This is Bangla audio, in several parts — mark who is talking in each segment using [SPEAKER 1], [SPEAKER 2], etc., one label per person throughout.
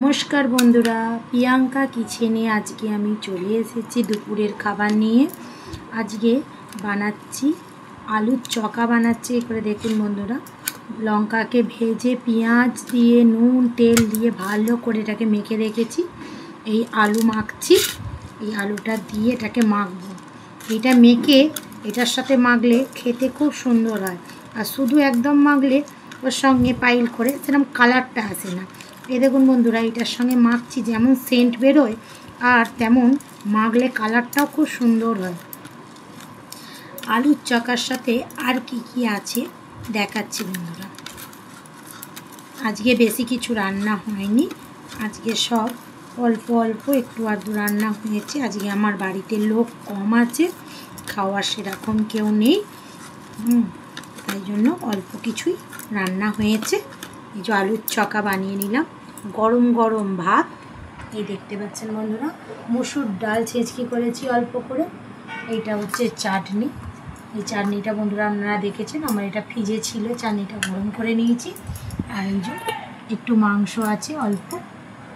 [SPEAKER 1] নমস্কার বন্ধুরা, প্রিয়াঙ্কা কিচেনে আজকে আমি চলে এসেছি দুপুরের খাবার নিয়ে। আজকে বানাচ্ছি আলুর চকা বানাচ্ছি। করে দেখুন বন্ধুরা, লঙ্কাকে ভেজে পেঁয়াজ দিয়ে নুন তেল দিয়ে ভালো করে এটাকে মেখে রেখেছি। এই আলু মাখছি, এই আলুটা দিয়ে এটাকে মাখবো। এটা মেখে এটার সাথে মাখলে খেতে খুব সুন্দর হয়, আর শুধু একদম মাখলে ওর সঙ্গে পাইল করে সেরকম কালারটা আসে না। এই দেখুন বন্ধুরা, এটার সঙ্গে মাখছি, যেমন সেন্ট বেরোয় আর তেমন মাখলে কালারটাও খুব সুন্দর হয়। আলুর চকার সাথে আর কি কি আছে দেখাচ্ছি বন্ধুরা। আজকে বেশি কিছু রান্না হয়নি, আজকে সব অল্প অল্প একটু আধটু রান্না হয়েছে। আজকে আমার বাড়িতে লোক কম আছে, খাওয়ার সেরকম কেউ নেই, তাই জন্য অল্প কিছুই রান্না হয়েছে। এই যে আলুর চকা বানিয়ে নিলাম, গরম গরম ভাত, এই দেখতে পাচ্ছেন বন্ধুরা, মুসুর ডাল ছেঁচকি করেছি অল্প করে। এইটা হচ্ছে চাটনি, এই চাটনিটা বন্ধুরা আপনারা দেখেছেন, আমার এটা ফ্রিজে ছিল, চাটনিটা গরম করে নিয়েছি। আর এই যে একটু মাংস আছে অল্প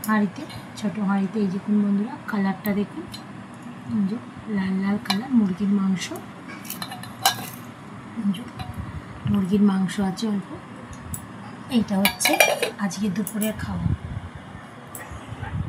[SPEAKER 1] হাঁড়িতে, ছোটো হাঁড়িতে। এই দেখুন বন্ধুরা, কালারটা দেখুন, এই যে লাল লাল কালার, মুরগির মাংস, মুরগির মাংস আছে অল্প। এইটা হচ্ছে আজকে দুপুরের খাবার।